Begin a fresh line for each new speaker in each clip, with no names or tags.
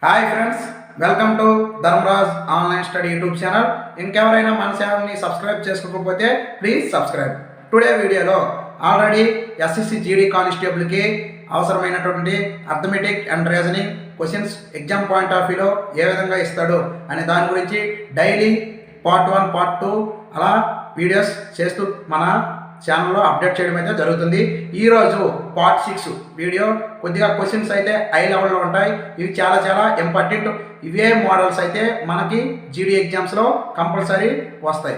Hi friends, welcome to Dharmaraj online study YouTube channel. ఇంకెవరైనా మన ఛానల్ని సబ్స్క్రైబ్ చేసుకోకపోతే ప్లీజ్ సబ్స్క్రైబ్. టుడే వీడియోలో ఆల్రెడీ ఎస్ఎస్సి జీడీ కానిస్టేబుల్కి అవసరమైనటువంటి arithmetic and reasoning questions exam point of వ్యూలో ఏ విధంగా ఇస్తాడు అనే దాని గురించి డైలీ పార్ట్ 1, పార్ట్ 2 అలా వీడియోస్ చేస్తూ మన ఛానల్లో అప్డేట్ చేయడం అయితే జరుగుతుంది. ఈరోజు పార్ట్ 6 వీడియో కొద్దిగా క్వశ్చన్స్ అయితే హై లెవెల్లో ఉంటాయి. ఇవి చాలా ఇంపార్టెంట్. ఇవే మోడల్స్ అయితే మనకి జీడీ ఎగ్జామ్స్లో కంపల్సరీ వస్తాయి.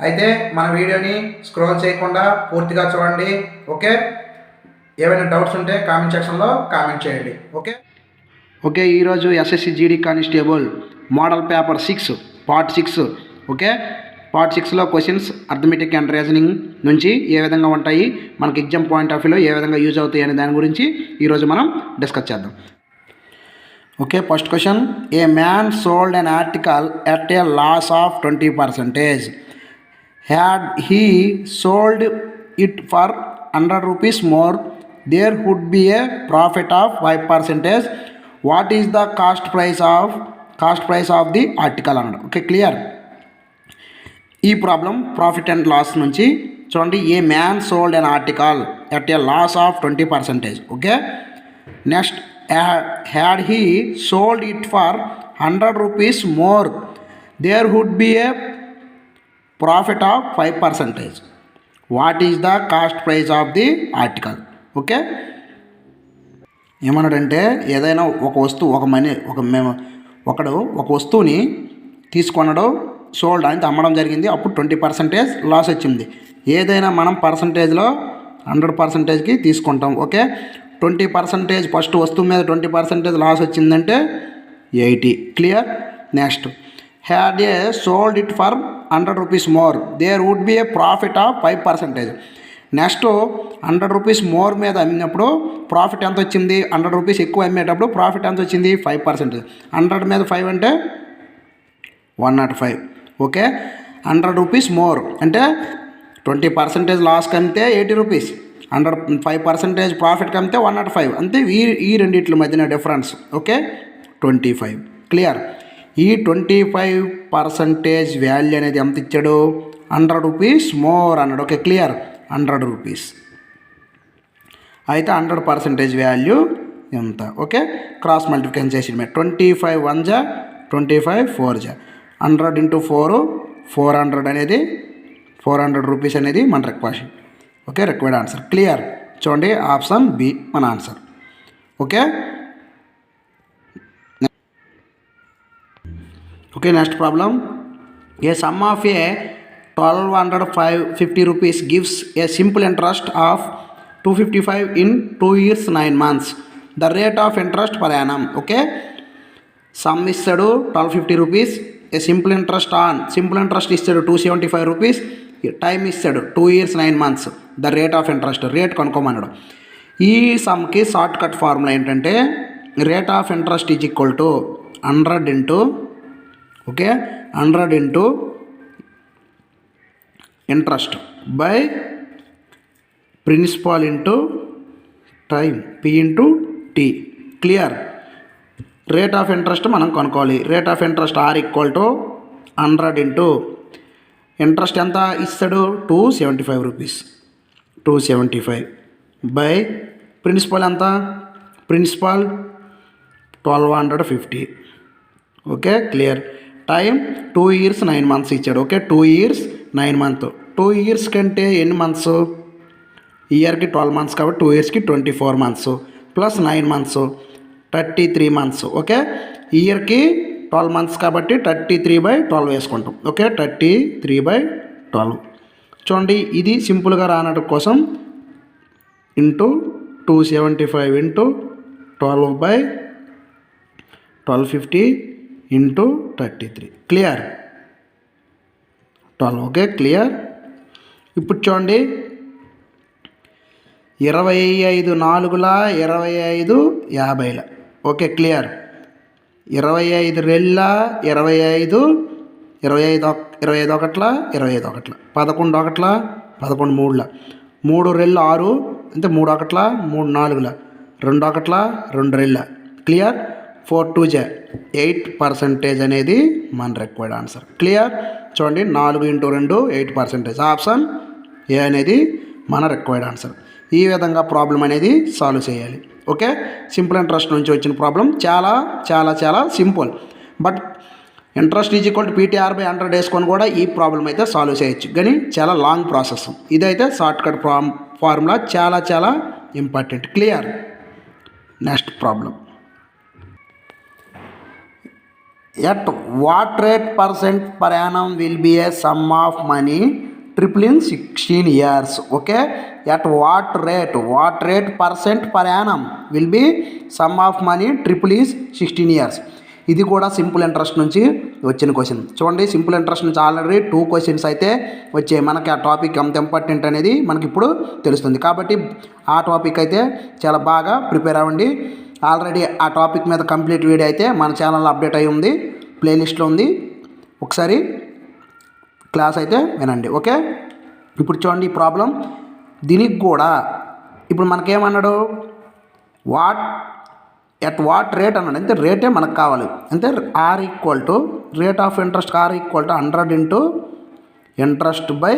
అయితే మన వీడియోని స్క్రోల్ చేయకుండా పూర్తిగా చూడండి. ఓకే, ఏమైనా డౌట్స్ ఉంటే కామెంట్ సెక్షన్లో కామెంట్ చేయండి. ఓకే, ఈరోజు SSC GD constable model paper 6 part 6. Okay, part 6లో క్వశ్చన్స్ అర్థమెటిక్ అండ్ రీజనింగ్ నుంచి ఏ విధంగా ఉంటాయి, మనకి ఎగ్జామ్ పాయింట్ ఆఫ్ వ్యూలో ఏ విధంగా యూజ్ అవుతాయి అనే దాని గురించి ఈరోజు మనం డిస్కస్ చేద్దాం. Okay, first question. A man sold an article at a loss of 20%. Had he sold it for 100 rupees more, there would be a profit of 5%. What is the cost price of the article అన్నాడు. Okay, clear. ఈ problem profit and loss నుంచి చూడండి. A man sold an article at a loss of 20%. Okay, next had he sold it for 100 rupees more, there would be a profit of 5%. What is the cost price of the article. Okay, ఏమన్నాడంటే ఏదైనా ఒక వస్తువు ఒకడు ఒక వస్తువుని తీసుకున్నాడు, sold అంటే అమ్మడం జరిగింది. అప్పుడు 20% లాస్ వచ్చింది. ఏదైనా మనం పర్సంటేజ్లో 100%కి తీసుకుంటాం. ఓకే, 20% ఫస్ట్ వస్తువు మీద 20% లాస్ వచ్చిందంటే 80. Clear. Next had a sold it for 100 rupees more, there would be a profit of 5%. Next 100 rupees more మీద అమ్మినప్పుడు ప్రాఫిట్ ఎంత వచ్చింది? 100 రూపీస్ ఎక్కువ అమ్మేటప్పుడు ప్రాఫిట్ ఎంత వచ్చింది? 5%. 100 మీద 5 అంటే 105. ఓకే, 100 రూపీస్ మోర్ అంటే 20% లాస్ కమితే 80 రూపీస్, 5% ప్రాఫిట్ కమితే 105. అంతే. ఈ రెండిట్ల మధ్యన డిఫరెన్స్. ఓకే, 25. క్లియర్. ఈ 25% వాల్యూ అనేది ఎంత ఇచ్చాడు? 100 రూపీస్ మోర్ అన్నాడు. Okay, clear. 100 రూపీస్ అయితే 100% వాల్యూ ఎంత? ఓకే, క్రాస్ మల్టిప్లికేషన్ చేసి 25 1 జా 25 4 జా 100 ఇంటూ 4 400 అనేది 400 రూపీస్ అనేది మన request. Okay, required answer. Clear. చూడండి, ఆప్షన్ బి మన answer. Okay, next problem. A some of A 1250 rupees gives a simple interest of 255 in 2 years 9 months. The rate of interest per annum. Okay, some ఇస్తాడు 1250 rupees. ఏ simple interest ఇస్తాడు 275 rupees. Time ఇస్తాడు 2 years 9 months. The rate of interest, rate కనుక్కోమన్నాడు. ఈ సమ్కి short cut formula ఏంటంటే rate of interest is equal to 100 into 100 into interest by principal into time, P into T. Clear. Rate of interest మనం కనుక్కోవాలి. Rate of interest R equal to 100 into interest ఎంత ఇస్తాడు? 275 rupees. 275 by principal ఎంత? Principal 1250. Okay, clear. Time 2 years 9 months ఇచ్చాడు. Okay, 2 years 9 months. 2 years కంటే ఎన్ని months? ఇయర్కి 12 months కాబట్టి 2 yearsకి 24 months plus 9 months 33 months. Okay, ఇయర్కి 12 months కాబట్టి 33/12 వేసుకుంటాం. ఓకే, 33/12. చూడండి, ఇది సింపుల్గా రానడం కోసం into 275 into 12/1250 into 33. Clear. 12. Okay, clear. ఇప్పుడు చూడండి, 25 4ల 25 50ల. Okay, clear. 25 2ల 25 25 ఒకట్ల 25 ఒకట్ల 11 ఒకట్ల 11 3ల 3 2 6 అంటే 3 ఒకట్ల 3 4ల 2 ఒకట్ల 2 2ల. క్లియర్. 4 2 జా 8% అనేది మన రిక్వైర్డ్ ఆన్సర్. క్లియర్? చూడండి 4 × 2 8%. ఆప్షన్ ఏ అనేది మన రిక్వైర్డ్ ఆన్సర్. ఈ విధంగా ప్రాబ్లం అనేది సాల్వ్ చేయాలి. ఓకే, సింపుల్ ఇంట్రెస్ట్ నుంచి వచ్చిన ప్రాబ్లం చాలా చాలా చాలా simple. But interest is equal to PTR/100 వేసుకొని కూడా ఈ ప్రాబ్లం అయితే సాల్వ్ చేయొచ్చు, కానీ చాలా లాంగ్ ప్రాసెస్. ఇదైతే షార్ట్కట్ ఫార్ములా, చాలా చాలా important. Clear? Next problem. At what rate % per annum will be a sum of money triple in 16 years? Okay, at what rate % per annum will be sum of money triple is 16 years? ఇది కూడా simple interest నుంచి వచ్చిన question. చూడండి, simple interest నుంచి already 2 questions అయితే వచ్చాయి. మనకి ఆ టాపిక్ ఎంత ఇంపార్టెంట్ అనేది మనకి ఇప్పుడు తెలుస్తుంది. కాబట్టి ఆ టాపిక్ అయితే చాలా బాగా ప్రిపేర్ అవ్వండి. ఆల్రెడీ ఆ టాపిక్ మీద కంప్లీట్ వీడియో అయితే మన ఛానల్లో అప్డేట్ అయి ఉంది, ప్లేలిస్ట్లో ఉంది. ఒకసారి క్లాస్ అయితే వినండి. ఓకే, ఇప్పుడు చూడండి ఈ ప్రాబ్లం. దీనికి కూడా ఇప్పుడు మనకేమన్నాడు, ఎట్ వాట్ రేట్ అన్నాడు. అంటే రేటే మనకు కావాలి. అంటే R equal to rate of interest, R equal to 100 into interest by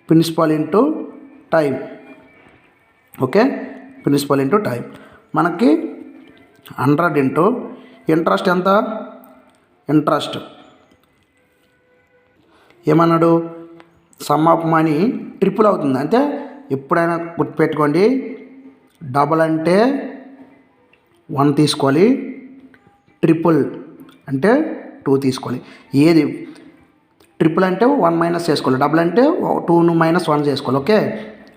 principal into time. Okay, principal into time. మనకి 100 ఇంటూ ఇంట్రెస్ట్ ఎంత, ఇంట్రెస్ట్ ఏమన్నాడు, సమ్ ఆఫ్ మనీ ట్రిపుల్ అవుతుంది. అంటే ఎప్పుడైనా గుర్తుపెట్టుకోండి, డబల్ అంటే 1 తీసుకోవాలి, ట్రిపుల్ అంటే 2 తీసుకోవాలి. ఏది ట్రిపుల్ అంటే 1 మైనస్ చేసుకోవాలి, డబుల్ అంటే 2 మైనస్ 1 చేసుకోవాలి. ఓకే,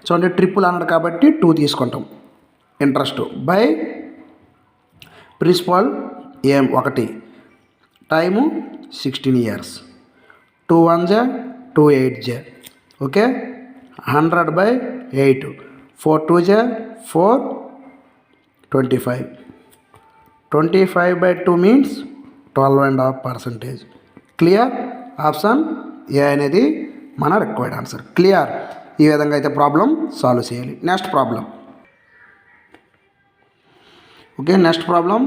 చూడండి ట్రిపుల్ అన్నాడు కాబట్టి 2 తీసుకుంటాం. Interest by principal 1, time 16 years, 2 1 జా 2 8 జా. ఓకే, 100/8, 4 2 జా 4, 25. 25/2 మీన్స్ 12.5%. క్లియర్? ఆప్షన్ ఏ అనేది మన రిక్వైర్డ్ ఆన్సర్. క్లియర్? ఈ విధంగా అయితే ప్రాబ్లం సాల్వ్ చేయాలి. Next problem. Okay, next problem.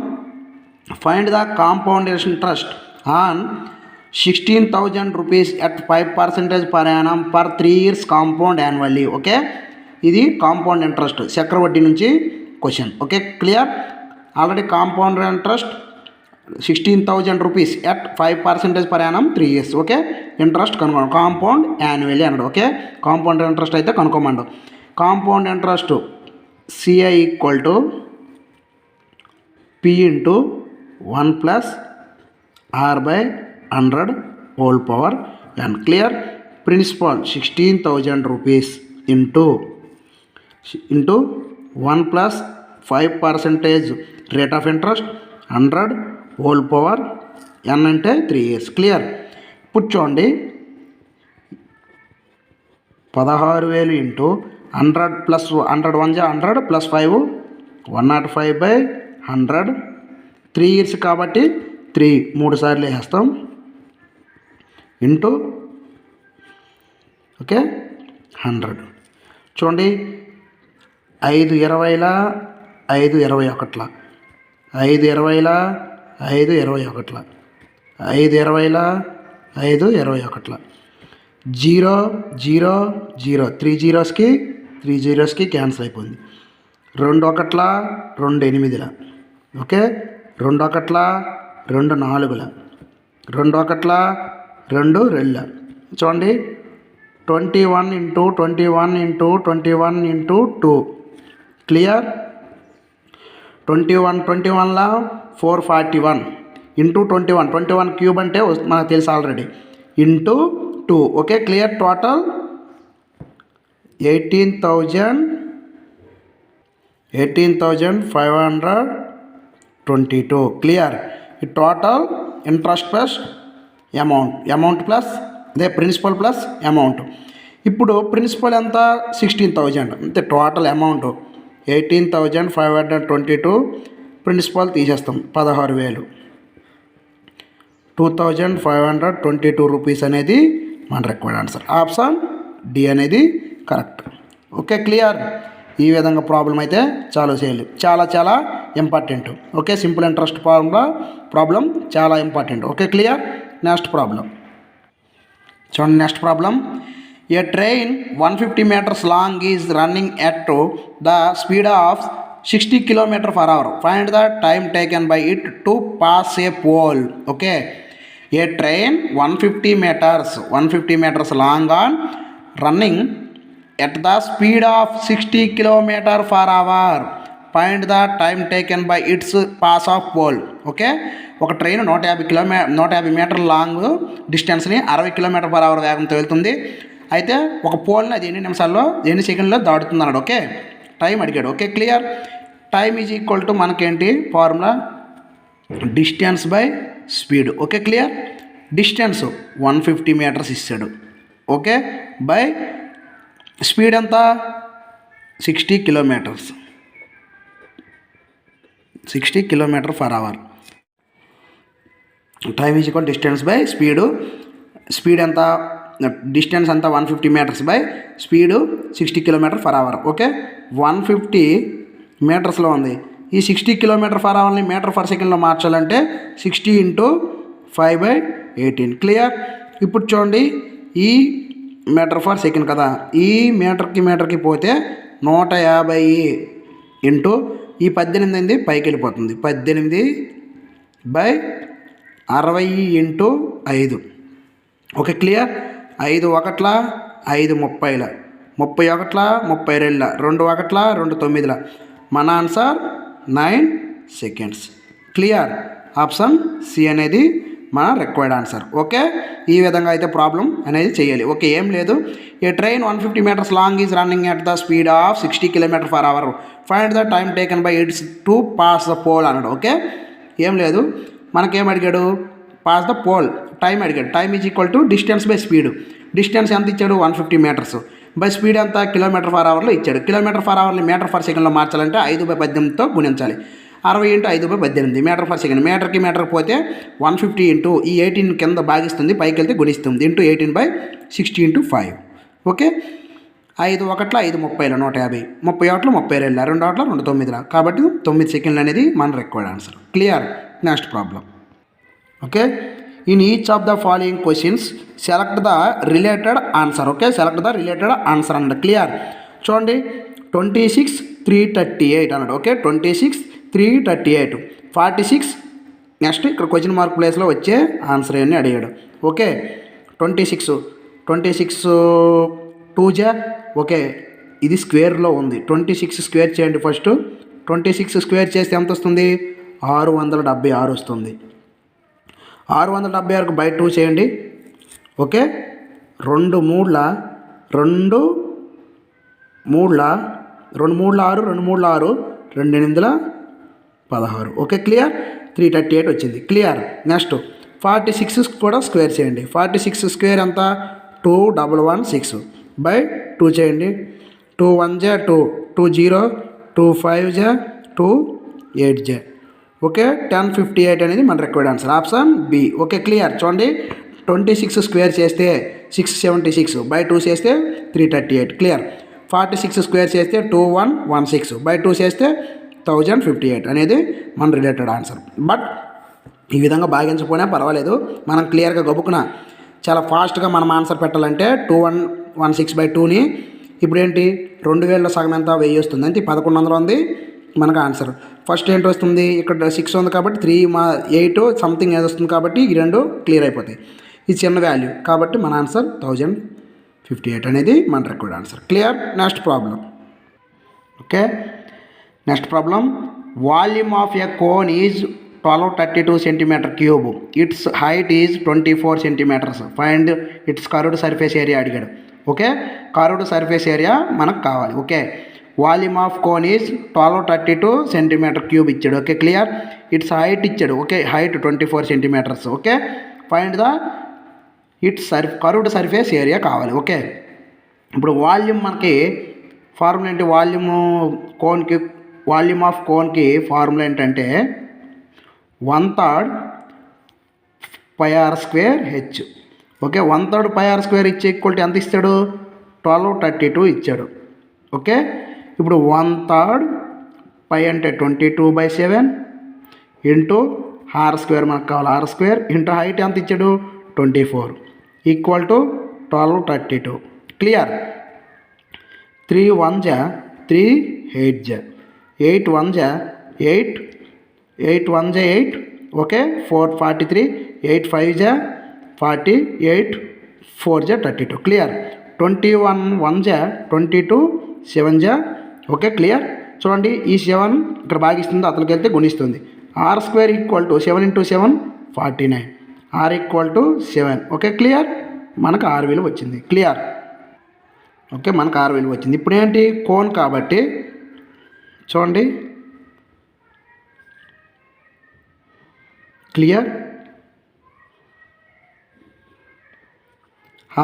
Find the compound interest on 16,000 rupees at 5% per annum for 3 years compound annually. Okay, ఇది కాంపౌండ్ ఇంట్రెస్ట్ చక్రవడ్డీ నుంచి question. Okay, clear? Already compound interest 16,000 rupees at 5% per annum 3 years. Okay, interest కనుక్కోండి. Compound annually అన్నాడు. Okay, compound interest అయితే కనుక్కోమండు. Compound interest CI equal to P into 1 + R/100 whole power n. Clear? Principal 16,000 rupees into 1 + 5% rate of interest 100 whole power n అంటే 3 years. Clear? ఇప్పుడు చూడండి, 16,000 into 100 + 100 1 జా 100 + 5 105/100 3 years కాబట్టి 3 సార్లు వేస్తాం ఇంటూ ఓకే 100. చూడండి 5 20ల 5 21ల 5 20ల 5 21ల 5 20ల 5 21ల 0 0 0 3 zeros క్యాన్సిల్ అయిపోయింది. 2 1ల 2 8ల. ఓకే, 2 1ల 2 4ల 2 1ల 2 2ల. చూడండి 21 ఇంటూ 21 ఇంటూ 21 ఇంటూ 2. క్లియర్? 21ల 441 ఇంటూ 21 క్యూబ్ అంటే మనకు తెలుసు already, into 2. Okay, clear? Total 18,522. Clear? ఈ total interest plus amount plus అదే ప్రిన్సిపల్ ప్లస్ అమౌంట్. ఇప్పుడు ప్రిన్సిపల్ ఎంత 16,000, అంతే. టోటల్ అమౌంట్ 18,522, ప్రిన్సిపల్ తీసేస్తాం 16,000, 2,522 రూపీస్ అనేది మన రిక్వైర్డ్ ఆన్సర్. ఆప్షన్ డి అనేది కరెక్ట్. Okay, clear? ఈ విధంగా ప్రాబ్లం అయితే సాల్వ్ చేయాలి. చాలా చాలా important. Okay, simple interest problem చాలా important. Okay, clear. Next problem చూడండి. Next problem, a train 150 meters long is running at the speed of 60 km/h. Find the time taken by it to pass a pole. Okay, a train 150 meters long on running at the speed of 60 km/h. Find the time taken by its pass of pole. Okay, ఒక train 150 మీటర్ల long డిస్టెన్స్ని 60 km/h వేగంతో వెళ్తుంది. అయితే ఒక పోల్ని అది ఎన్ని సెకండ్లో దాడుతుంది అన్నాడు. ఓకే, టైం అడిగాడు. Okay, clear. Time is equal to మనకేంటి formula, distance by speed. Okay, clear. Distance 150 meters ఇస్తాడు. ఓకే, బై స్పీడ్ ఎంత 60 kilometers, 60 km/h. Time is equal distance by speed ఎంత, డిస్టెన్స్ అంతా 150 meters బై స్పీడు 60 km/h. ఓకే, 150 మీటర్స్లో ఉంది. ఈ 60 km/hని మీటర్ పర్ సెకండ్లో మార్చాలంటే 60 × 5/18. క్లియర్. ఇప్పుడు చూడండి, ఈ మీటర్ పర్ సెకండ్ కదా, ఈ మీటర్కి పోతే 150 ఇంటూ ఈ 18 అయింది పైకి వెళ్ళిపోతుంది. 18/60 × 5. Okay, clear. 5 1 5 30, 31 32, 2 1 2 9. మన answer 9 seconds. Clear. Option C అనేది మన రిక్వైర్డ్ ఆన్సర్. ఓకే, ఈ విధంగా అయితే ప్రాబ్లం అనేది చేయాలి. ఓకే, ఏం లేదు. ఏ train 150 meters long is running at the speed of 60 km/h. Find the time taken by its to pass the pole అన్నాడు. ఓకే, ఏం లేదు. మనకేం అడిగాడు, పాస్ ద పోల్ టైం అడిగాడు. Time is equal to distance by speed. Distance ఎంత ఇచ్చాడు, 150 meters by speed ఎంత, km/hలో ఇచ్చాడు. km/hని మీటర్ పర్ సెకండ్లో మార్చాలంటే 5/18తో గుణించాలి. 60 × 5/18 మీటర్ పర్ సెకండ్. మీటర్కి పోతే 150 ఇంటూ ఈ 18 కింద భాగిస్తుంది, పైకి వెళ్తే గుణిస్తుంది, ఇంటూ 18/60 × 5. ఓకే, 5 1 5 30, 150, 31 32, 2 1 2 9. కాబట్టి 9 seconds అనేది మన required answer. Clear. Next problem. Okay, in each of the following questions select the related answer. Okay, select the related answer అన్నాడు. క్లియర్. చూడండి, 26 338 అన్నాడు. ఓకే, 26 338, 46. నెక్స్ట్ ఇక్కడ క్వశ్చన్ మార్క్ ప్లేస్లో వచ్చే ఆన్సర్ అని అడిగాడు. ఓకే, 26 2 ఓకే, ఇది స్క్వేర్లో ఉంది. 26 స్క్వేర్ చేయండి. ఫస్ట్ 26 స్క్వేర్ చేస్తే ఎంత వస్తుంది, 676 వస్తుంది. 676కు బై 2 చేయండి. ఓకే, 2 3 2 3 6 2 3 6 2 8 16. Okay, clear. 338 వచ్చింది. క్లియర్. నెక్స్ట్ 46 కూడా స్క్వేర్ చేయండి. 46 స్క్వేర్ ఎంత, 2116 బై 2 చేయండి. 2 1 2 2 0 2 5 2 8. ఓకే, 1058 అనేది మన required answer. Option B. Okay, clear. చూడండి, 26 స్క్వేర్ చేస్తే 676 బై 2 చేస్తే 338. క్లియర్. 46 స్క్వేర్ చేస్తే 2116 బై 2 చేస్తే 1058 అనేది మన రిలేటెడ్ ఆన్సర్. బట్ ఈ విధంగా భాగించకపోయినా పర్వాలేదు, మనం క్లియర్గా గబుకున చాలా ఫాస్ట్గా మనం ఆన్సర్ పెట్టాలంటే 2116 బై 2ని ఇప్పుడు ఏంటి 2000లో సగం ఎంత, 1000 వస్తుంది. అంటే 1100 ఉంది మనకు ఆన్సర్. ఫస్ట్ ఏంటి వస్తుంది, ఇక్కడ 6 ఉంది కాబట్టి 3 8 సంథింగ్ ఏది వస్తుంది కాబట్టి ఈ రెండు క్లియర్ అయిపోతాయి. ఇది చిన్న వాల్యూ కాబట్టి మన ఆన్సర్ 1058 అనేది మన required answer. Clear. Next problem. Okay, next problem. Volume of a cone is 1232 cm3. It's height is 24 cm. Find its curved surface area అడిగాడు. ఓకే, కర్వ్డ్ సర్ఫేస్ ఏరియా మనకు కావాలి. Okay, volume of cone is 1232 cm3 ఇచ్చాడు. Okay, clear. It's height ఇచ్చాడు. Okay, height 24 cm. Okay, find the it's curved surface area కావాలి. Okay, ఇప్పుడు volume మనకి formula ఏంటి, volume of కోన్కి formula ఏంటంటే 1/3 πr²h. ఓకే, 1/3 πr² ఇచ్చే ఈక్వల్ ఎంత ఇస్తాడు, 1232 ఇచ్చాడు. ఓకే, ఇప్పుడు 1/3 పై అంటే 22/7 ఇంటూ r² మనకు కావాలి r² ఇంటూ హైట్ ఎంత ఇచ్చాడు 24 equal to 1232. Clear. 3 1 3 8 8 1 8 8 1 8 okay 4 43 8 5 40 8 4 32. Clear. 21 1 22 7 okay clear. చూడండి ఈ 7 ఇక్కడ భాగిస్తుంది అతనికి వెళ్తే గుణిస్తుంది. r² equal to 7 × 7 49 r equal to 7 okay clear. మనకు r విలువ వచ్చింది. క్లియర్. ఓకే మనకు r విలువ వచ్చింది. ఇప్పుడు ఏంటి కోన్ కాబట్టి చూడండి క్లియర్.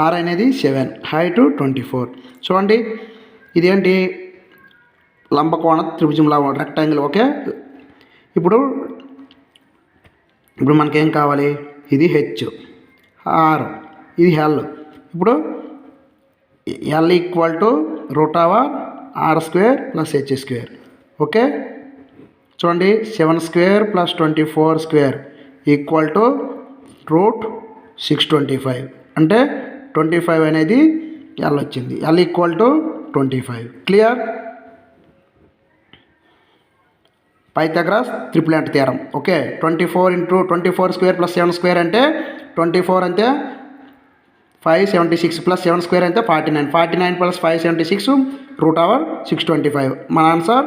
r అనేది 7 హైట్ 24. చూడండి ఇదేంటి లంబకోణ త్రిభుజంలా రెక్టాంగిల్ ఓకే. ఇప్పుడు మనకేం కావాలి ఇది హెచ్ ఆర్ ఇది ఎల్. ఇప్పుడు L equal to √r² + h². Okay చూడండి 7² + 24² ఈక్వల్ టు √625 అంటే 25 అనేది ఎల్ వచ్చింది. L equal to 25. Clear. Pythagoras triplet theorem okay. 24 × 24² + 7² అంటే 24 అంటే 576 + 7² అంటే 49 49 + 576 √625. మన answer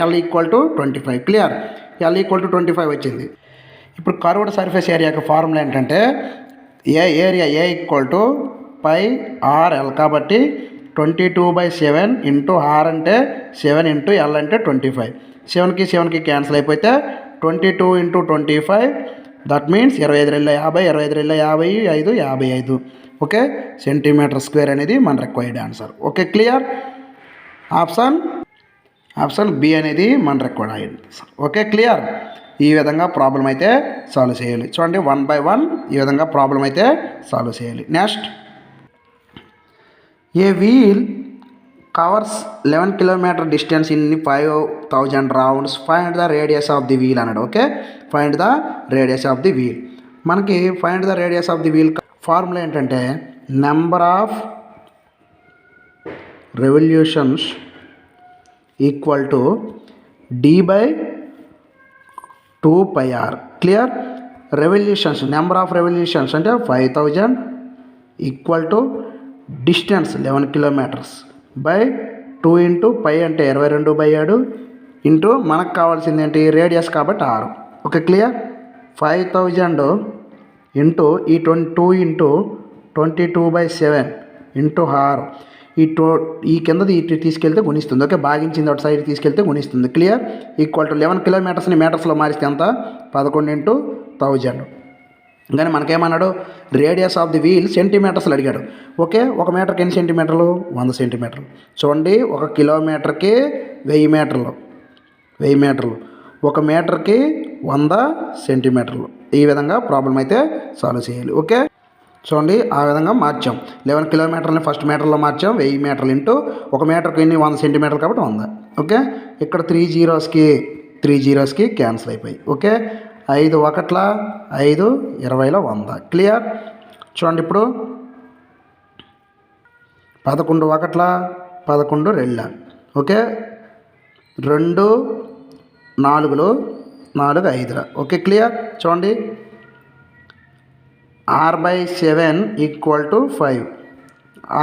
L equal to 25. Clear. L equal to 25 వచ్చింది. ఇప్పుడు కర్వ్డ్ సర్ఫేస్ ఏరియా యొక్క ఫార్ములా ఏంటంటే area A equal to πr/l కాబట్టి 22/7 ఇంటూ r అంటే 7 ఇంటూ l అంటే 25. 7కి 7కి క్యాన్సిల్ అయిపోతే 22 × 25 దట్ మీన్స్ 25 × 50 25 × 50 55 ఓకే సెంటీమీటర్² అనేది మన required answer. Okay clear. Option B అనేది మన రిక్వైర్డ్ ఆన్సర్. Okay clear. ఈ విధంగా ప్రాబ్లం అయితే సాల్వ్ చేయాలి. చూడండి 1 by 1 ఈ విధంగా ప్రాబ్లం అయితే సాల్వ్ చేయాలి. Next a wheel covers 11 km distance in 5000 rounds find the radius of the wheel అన్నాడు. Okay find the radius of the wheel. మనకి find the radius of the wheel formula ఏంటంటే number of revolutions equal to d/2πr. Clear. Revolutions number of revolutions అంటే 5000 equal to distance 11 km by 2 × π అంటే 22/7 into మనకు కావాల్సింది ఏంటి radius కాబట్టి 6. Okay clear. 5000 into ఈ 2 × 22/7 into 6 ఈ కిందది ఇటు తీసుకెళ్తే గుణిస్తుంది. ఓకే భాగించింది అటు సైడ్ తీసుకెళ్తే గుణిస్తుంది. క్లియర్. ఈక్వల్ టు 11 km మీటర్స్లో మారిస్తే ఎంత 11 × 1000. కానీ మనకేమన్నాడు రేడియస్ ఆఫ్ ది వీల్ సెంటీమీటర్స్లో అడిగాడు. ఓకే 1 మీటర్కి ఎన్ని సెంటీమీటర్లు 100 సెంటీమీటర్లు. చూడండి 1 కిలోమీటర్కి 1000 మీటర్లు 1000 మీటర్లు 1 మీటర్కి 100 సెంటీమీటర్లు. ఈ విధంగా ప్రాబ్లం అయితే సాల్వ్ చేయాలి. ఓకే చూడండి ఆ విధంగా మార్చాం. 11 కిలోమీటర్లని ఫస్ట్ మీటర్లో మార్చాం. 1000 మీటర్లు ఇంటూ 1 మీటర్కి ఎన్ని 100 సెంటీమీటర్లు కాబట్టి 100. ఓకే ఇక్కడ 3 జీరోస్కి క్యాన్సిల్ అయిపోయి. ఓకే 5 1ల 5 20ల 100. క్లియర్. చూడండి ఇప్పుడు 11 1ల 11 2ల ఓకే 2 4లు 4 5ల. Okay clear. చూడండి r/7 equal to 5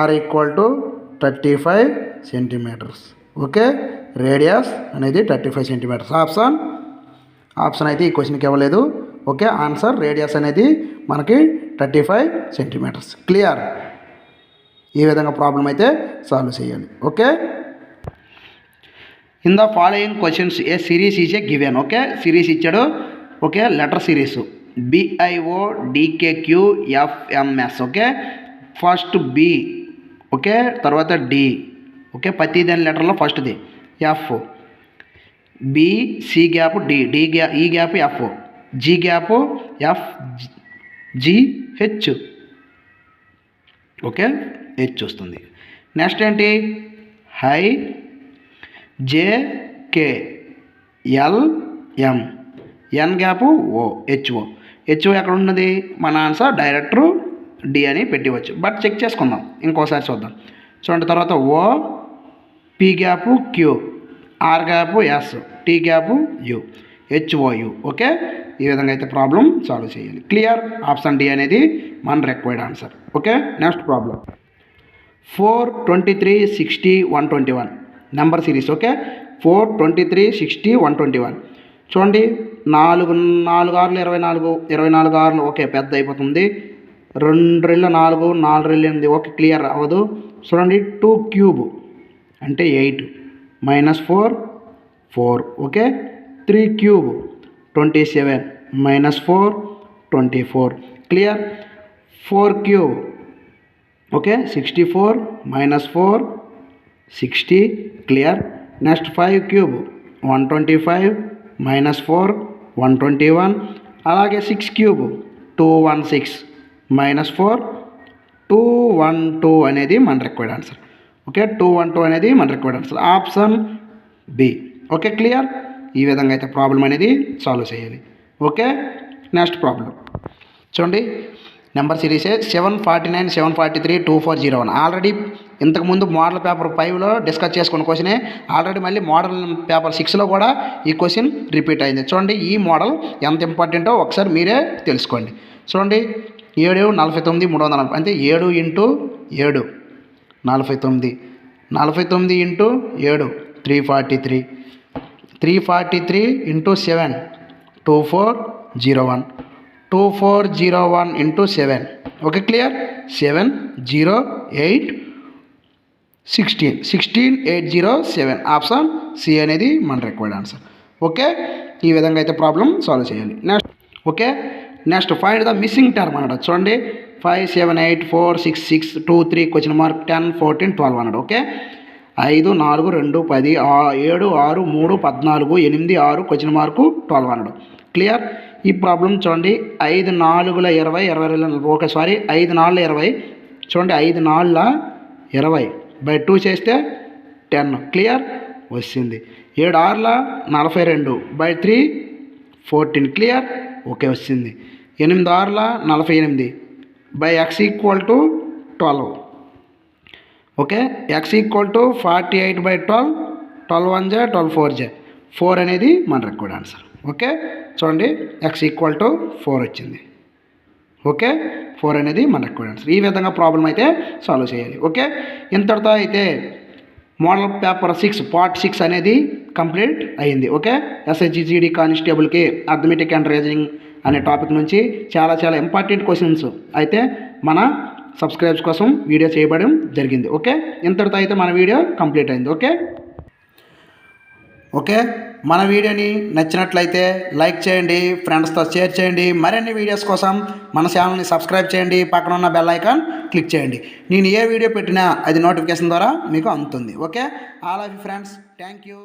r equal to 35 centimetres. Okay radius అనేది 35 సెంటీమీటర్స్. ఆప్షన్ అయితే ఈ క్వశ్చన్కి ఇవ్వలేదు. ఓకే ఆన్సర్ రేడియస్ అనేది మనకి 35 సెంటీమీటర్స్. క్లియర్. ఈ విధంగా ప్రాబ్లం అయితే సాల్వ్ చేయాలి. Okay in the following questions a series is a given. Okay series ఇచ్చాడు. Okay letter series BIODKQFMS. Okay first B okay తర్వాత డి ఓకే ప్రతి దాని లెటర్లో ఫస్ట్ది F B C gap D E gap F G gap F G H. Okay H వస్తుంది. Next ఏంటి హై JKLM N gap O HO ఎక్కడ ఉన్నది? మన ఆన్సర్ డైరెక్టర్ డి అని పెట్టివచ్చు. బట్ చెక్ చేసుకుందాం, ఇంకోసారి చూద్దాం. చూడండి, తర్వాత O P gap Q R gap S T gap U HOU. Okay, ఈ విధంగా అయితే ప్రాబ్లం సాల్వ్ చేయాలి. క్లియర్? ఆప్షన్ డి అనేది మన required answer. Okay, next problem 4, 23, 60, 121 number series. Okay, 4, 23, 60, 121. చూడండి, 4 6 24 ఆర్లు. ఓకే, పెద్ద అయిపోతుంది. 2 రెళ్ళు 4, 4 రెళ్ళు 8. ఓకే, క్లియర్ అవ్వదు. చూడండి, 2 క్యూబ్ అంటే 8 -4 4. Okay, 3 cube 27 -4 24. Clear? 4 cube okay 64 -4 60. Clear? Next 5 cube 125 -4 121. అలాగే 6 క్యూబ్ 216 -4 212 అనేది మన రిక్వైర్డ్ ఆన్సర్. ఓకే, 212 అనేది మన required answer. Option B. Okay, clear? ఈ విధంగా అయితే ప్రాబ్లం అనేది సాల్వ్ చేయాలి. ఓకే, నెక్స్ట్ ప్రాబ్లం చూడండి, నెంబర్ సిరీస్ 749 743 2401. ఆల్రెడీ ఇంతకుముందు మోడల్ పేపర్ 5లో డిస్కస్ చేసుకున్న క్వశ్చనే ఆల్రెడీ మళ్ళీ మోడల్ పేపర్ 6లో కూడా ఈ క్వశ్చన్ రిపీట్ అయింది. చూడండి, ఈ మోడల్ ఎంత ఇంపార్టెంటో ఒకసారి మీరే తెలుసుకోండి. చూడండి, 7 49 340 అంటే 7 × 7 49 49 × 7 343 343 × 7 2401 2401 × 7. Okay, clear? 7 0 8 16 16 807. ఆప్షన్ సి అనేది మన రిక్వైర్డ్ ఆన్సర్. ఓకే, ఈ విధంగా అయితే ప్రాబ్లం సాల్వ్ చేయాలి. Next okay, next find the missing term అన్నాడు. చూడండి, 5 7 8 4 6 6 2 3 క్వశ్చన్ మార్క్ 10 14 12 అన్నాడు. ఓకే, 5 4 2 10 7 6 3 14 8 6 క్వశ్చన్ మార్కు 12 అన్నాడు. క్లియర్? ఈ ప్రాబ్లం చూడండి, 5 4 20 20 ఓకే సారీ 5 4 20. చూడండి, 5 4 20 బై 2 చేస్తే 10. క్లియర్? వచ్చింది. 7 6 42 బై 3 14. క్లియర్? ఓకే, వచ్చింది. 8 6 48 by x = 12. Okay, x = 48 by 12 12 1 12 4 4 అనేది మన రిక్వైర్డ్ ఆన్సర్. ఓకే, చూడండి, x = 4 వచ్చింది. ఓకే, 4 అనేది మన రిక్వైర్డ్ ఆన్సర్. ఈ విధంగా ప్రాబ్లం అయితే సాల్వ్ చేయాలి. ఓకే, ఇంతటితో అయితే మోడల్ పేపర్ 6 పార్ట్ 6 అనేది కంప్లీట్ అయింది. ఓకే, ఎస్ఐజి జీడీ కానిస్టేబుల్కి అర్థమెటిక్ అండ్ రీజనింగ్ అనే టాపిక్ నుంచి చాలా చాలా ఇంపార్టెంట్ క్వశ్చన్స్ అయితే మన సబ్స్క్రైబ్స్ కోసం వీడియో చేయడం జరిగింది. ఓకే, ఇంతటితో అయితే మన వీడియో కంప్లీట్ అయింది. ఓకే, మన వీడియోని నచ్చినట్లయితే లైక్ చేయండి, ఫ్రెండ్స్తో షేర్ చేయండి. మరిన్ని వీడియోస్ కోసం మన ఛానల్ని సబ్స్క్రైబ్ చేయండి, పక్కన ఉన్న బెల్ ఐకాన్ క్లిక్ చేయండి. నేను ఏ వీడియో పెట్టినా అది నోటిఫికేషన్ ద్వారా మీకు అందుతుంది. Okay, all of you friends, thank you.